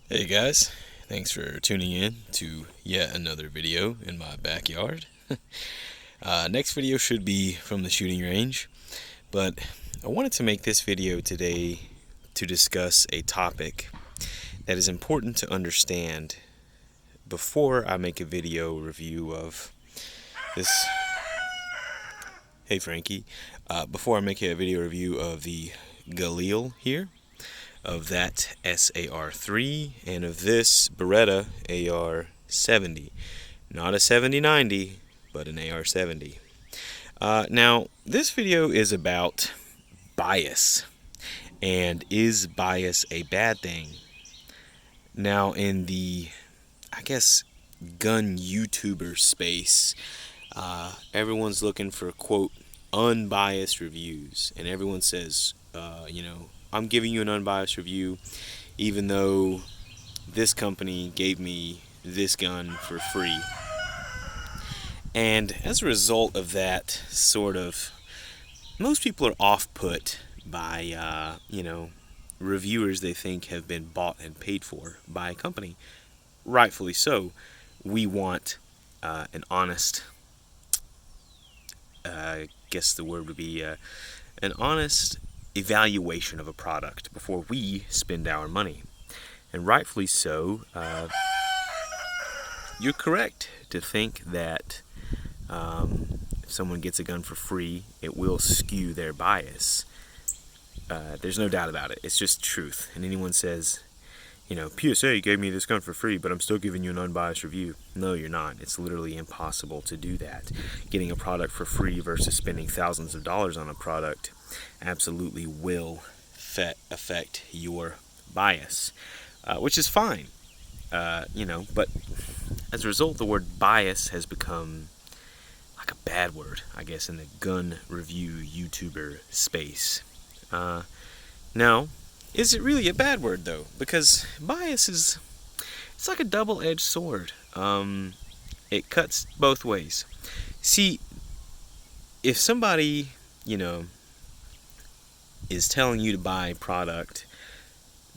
Hey guys, thanks for tuning in to yet another video in my backyard. Next video should be from the shooting range, but I wanted to make this video today to discuss a topic that is important to understand before I make a video review of this. Hey Frankie, before I make a video review of the Galil here, of that SAR-3, and of this Beretta AR-70. Not a 7090, but an AR-70. Now, this video is about bias, and is bias a bad thing? Now, in the, I guess, gun YouTuber space, everyone's looking for, quote, unbiased reviews, and everyone says, I'm giving you an unbiased review even though this company gave me this gun for free. And as a result of that, most people are off-put by, reviewers they think have been bought and paid for by a company. Rightfully so. We want an honest, I guess the word would be an honest evaluation of a product before we spend our money. And rightfully so, you're correct to think that if someone gets a gun for free, it will skew their bias. There's no doubt about it. It's just truth. And anyone says, PSA gave me this gun for free, but I'm still giving you an unbiased review. No, you're not. It's literally impossible to do that. Getting a product for free versus spending thousands of dollars on a product absolutely will affect your bias, which is fine, but as a result, the word bias has become like a bad word, I guess, in the gun review YouTuber space. Now, is it really a bad word, though? Because bias it's like a double-edged sword. It cuts both ways. See, if somebody, is telling you to buy a product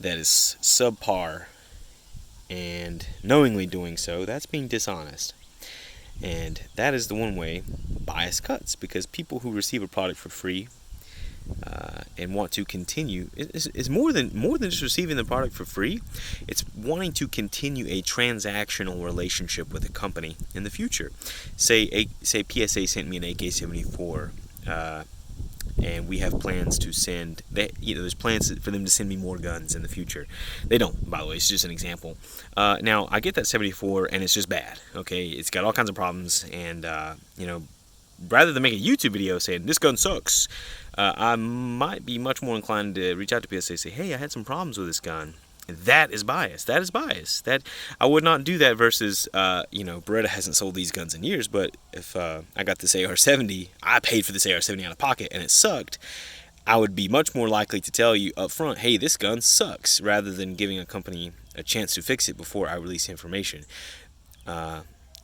that is subpar and knowingly doing so, that's being dishonest. And that is the one way bias cuts, because people who receive a product for free and want to continue is more than just receiving the product for free. It's wanting to continue a transactional relationship with a company in the future. Say PSA sent me an AK-74. And we have plans to send, there's plans for them to send me more guns in the future. They don't, by the way, it's just an example. Now, I get that 74, and it's just bad, okay? It's got all kinds of problems, and, rather than make a YouTube video saying, this gun sucks, I might be much more inclined to reach out to PSA and say, hey, I had some problems with this gun. That is bias. That is bias. That I would not do that versus, Beretta hasn't sold these guns in years, but if I got this AR-70, I paid for this AR-70 out of pocket, and it sucked, I would be much more likely to tell you up front, hey, this gun sucks, rather than giving a company a chance to fix it before I release information.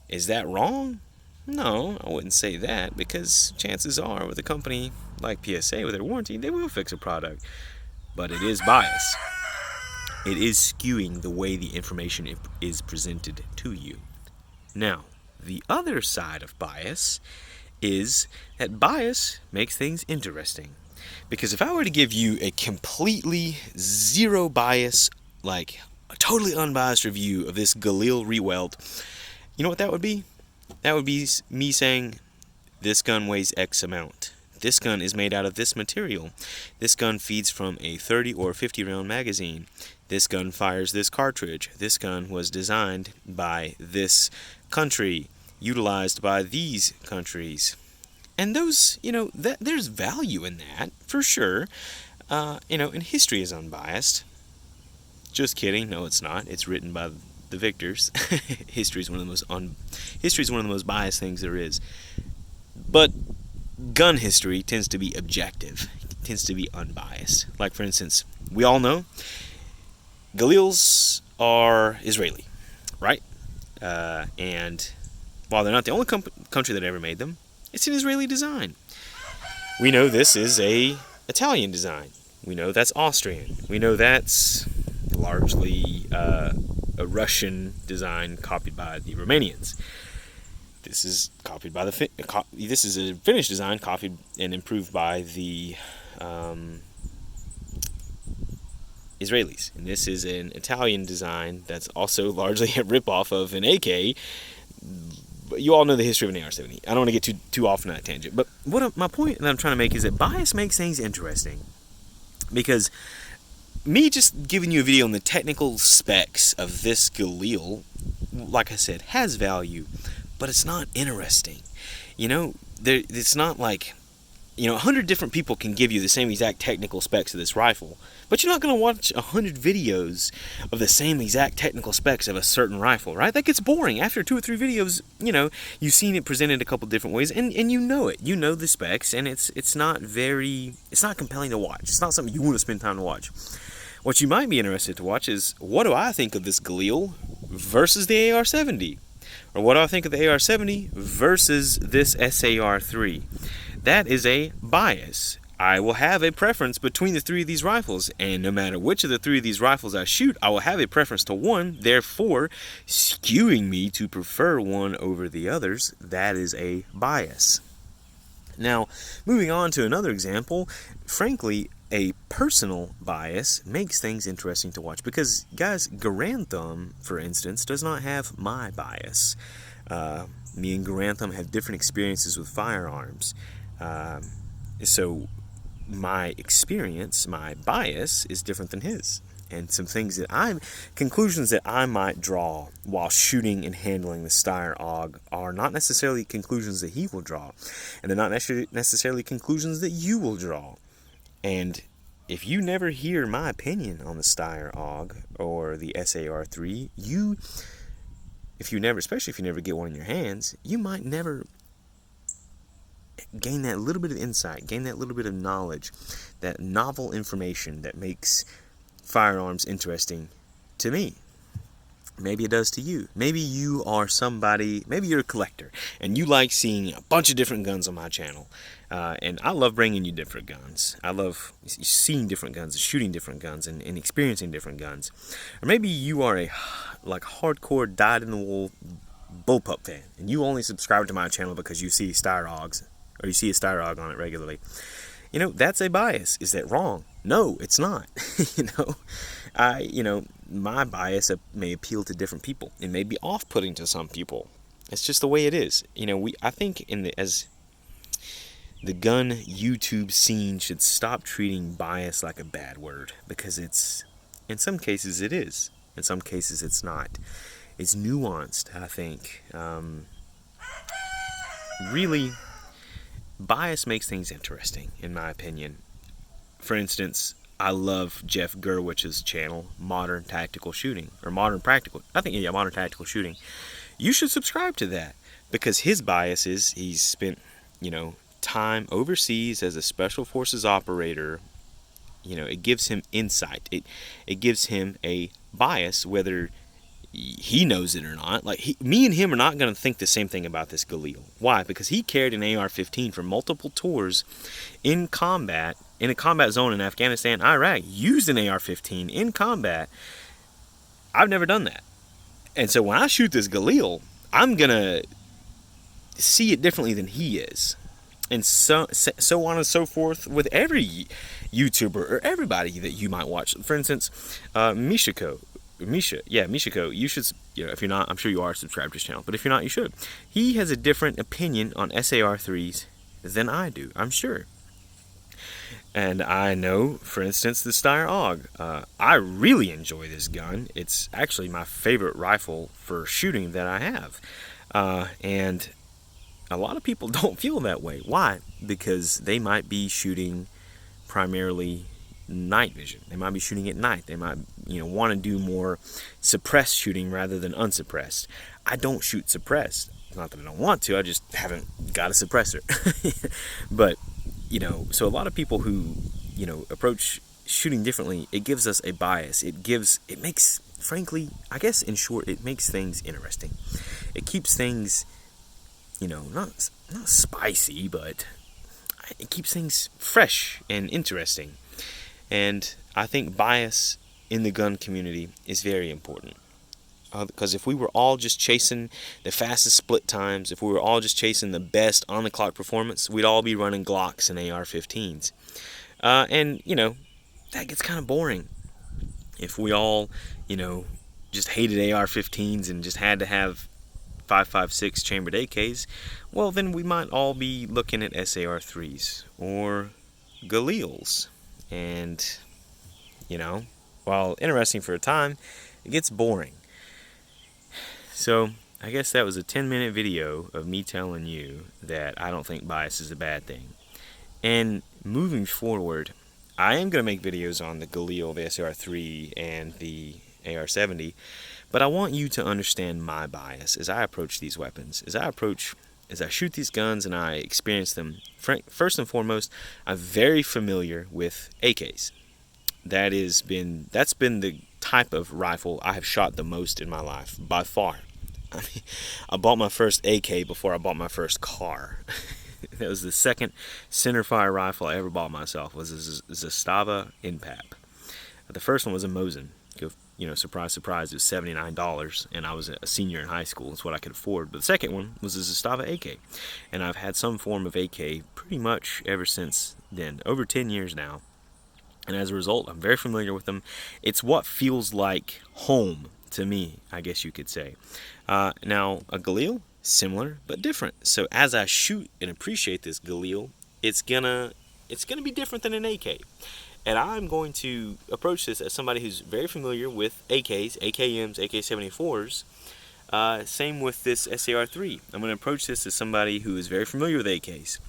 Is that wrong? No, I wouldn't say that, because chances are with a company like PSA with their warranty, they will fix a product. But it is bias. It is skewing the way the information is presented to you. Now, the other side of bias is that bias makes things interesting. Because if I were to give you a completely zero bias, like a totally unbiased review of this Galil Rewelt, you know what that would be? That would be me saying, this gun weighs X amount. This gun is made out of this material. This gun feeds from a 30 or 50 round magazine. This gun fires this cartridge. This gun was designed by this country, utilized by these countries. And those, there's value in that, for sure. And history is unbiased. Just kidding. No, it's not. It's written by the victors. History is one of the most biased things there is. But gun history tends to be objective. It tends to be unbiased. Like, for instance, we all know Galils are Israeli, right? And while they're not the only country that ever made them, it's an Israeli design. We know this is a Italian design. We know that's Austrian. We know that's largely a Russian design copied by the Romanians. This is copied by this is a Finnish design copied and improved by the Israelis, and this is an Italian design that's also largely a ripoff of an AK. But you all know the history of an AR-70. I don't want to get too off on that tangent. But my point that I'm trying to make is that bias makes things interesting. Because me just giving you a video on the technical specs of this Galil, like I said, has value. But it's not interesting. It's not like, 100 different people can give you the same exact technical specs of this rifle. But you're not going to watch 100 videos of the same exact technical specs of a certain rifle, right? That gets boring. After 2 or 3 videos, you've seen it presented a couple different ways, and you know it. You know the specs, and it's not compelling to watch. It's not something you want to spend time to watch. What you might be interested to watch is, what do I think of this Galil versus the AR-70? Or what do I think of the AR-70 versus this SAR-3? That is a bias. I will have a preference between the 3 of these rifles, and no matter which of the 3 of these rifles I shoot, I will have a preference to one, therefore skewing me to prefer one over the others. That is a bias. Now, moving on to another example, frankly, a personal bias makes things interesting to watch because, guys, Garand, for instance, does not have my bias. Me and Garand have different experiences with firearms. So my experience, my bias is different than his. And some conclusions that I might draw while shooting and handling the Steyr AUG are not necessarily conclusions that he will draw. And they're not necessarily conclusions that you will draw. And if you never hear my opinion on the Steyr AUG or the SAR-3, especially if you never get one in your hands, you might never gain that little bit of insight, gain that little bit of knowledge, that novel information that makes firearms interesting to me. Maybe it does to you. Maybe you are maybe you're a collector, and you like seeing a bunch of different guns on my channel. And I love bringing you different guns. I love seeing different guns, shooting different guns, and experiencing different guns. Or maybe you are a hardcore, dyed-in-the-wool bullpup fan, and you only subscribe to my channel because you see Steyr AUGs, or you see a Steyr AUG on it regularly. That's a bias. Is that wrong? No, it's not. My bias may appeal to different people. It may be off-putting to some people. It's just the way it is. I think as the gun YouTube scene should stop treating bias like a bad word, because in some cases it is. In some cases it's not. It's nuanced, I think. Really, bias makes things interesting, in my opinion. For instance, I love Jeff Gerwich's channel, Modern Tactical Shooting, or Modern Practical. Modern Tactical Shooting. You should subscribe to that, because his bias is he's spent, time overseas as a special forces operator. It gives him insight. It gives him a bias, whether he knows it or not. Me and him are not going to think the same thing about this Galil. Why? Because he carried an AR-15 for multiple tours in combat, in a combat zone in Afghanistan, Iraq, used an AR-15 in combat. I've never done that. And so when I shoot this Galil, I'm going to see it differently than he is. And so on and so forth with every YouTuber or everybody that you might watch. For instance, Mishako, you should, if you're not, I'm sure you are subscribed to his channel, but if you're not, you should. He has a different opinion on SAR-3s than I do, I'm sure. And I know, for instance, the Steyr AUG. I really enjoy this gun. It's actually my favorite rifle for shooting that I have. And a lot of people don't feel that way. Why? Because they might be shooting primarily night vision. They might be shooting at night. They might, want to do more suppressed shooting rather than unsuppressed. I don't shoot suppressed. Not that I don't want to, I just haven't got a suppressor. But, so a lot of people who, approach shooting differently, it gives us a bias. It makes, frankly, I guess in short, it makes things interesting. It keeps things, not spicy, but it keeps things fresh and interesting. And I think bias in the gun community is very important. Because if we were all just chasing the fastest split times, if we were all just chasing the best on-the-clock performance, we'd all be running Glocks and AR-15s. And, that gets kind of boring. If we all, just hated AR-15s and just had to have 5.56 chambered AKs, well, then we might all be looking at SAR-3s or Galils. And, while interesting for a time, it gets boring. So, I guess that was a 10-minute video of me telling you that I don't think bias is a bad thing. And moving forward, I am going to make videos on the Galil, the SAR-3, and the AR-70, but I want you to understand my bias as I approach these weapons. As I shoot these guns and I experience them, first and foremost, I'm very familiar with AKs. That's been the type of rifle I have shot the most in my life, by far. I bought my first AK before I bought my first car. That was the second centerfire rifle I ever bought myself, was a Zastava InPap. The first one was a Mosin. Surprise, surprise, it was $79, and I was a senior in high school. That's what I could afford. But the second one was a Zastava AK, and I've had some form of AK pretty much ever since then, over 10 years now. And as a result, I'm very familiar with them. It's what feels like home to me, I guess you could say. Now, a Galil, similar but different. So as I shoot and appreciate this Galil, it's gonna be different than an AK. And I'm going to approach this as somebody who's very familiar with AKs, AKMs, AK-74s. Same with this SAR-3. I'm going to approach this as somebody who is very familiar with AKs.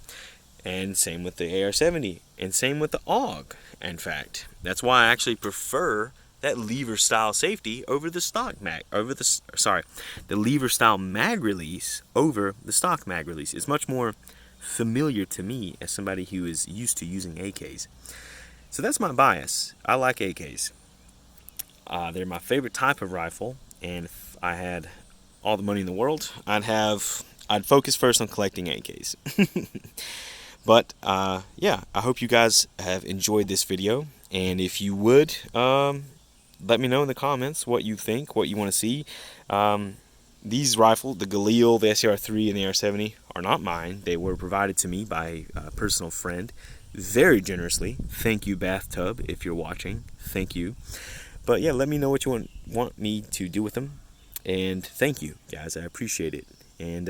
And same with the AR-70. And same with the AUG, in fact. That's why I actually prefer that lever style safety over the stock mag, the lever style mag release over the stock mag release. It's much more familiar to me as somebody who is used to using AKs. So that's my bias. I like AKs. They're my favorite type of rifle, and if I had all the money in the world, I'd focus first on collecting AKs. But yeah, I hope you guys have enjoyed this video, and if you would, let me know in the comments what you think, what you want to see. These rifles, the Galil, the SAR-3, and the AR-70, are not mine. They were provided to me by a personal friend, very generously. Thank you, Bathtub, if you're watching. Thank you. But yeah, let me know what you want me to do with them. And thank you, guys. I appreciate it. And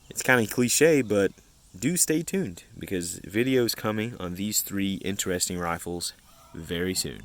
it's kind of cliche, but do stay tuned, because videos coming on these 3 interesting rifles very soon.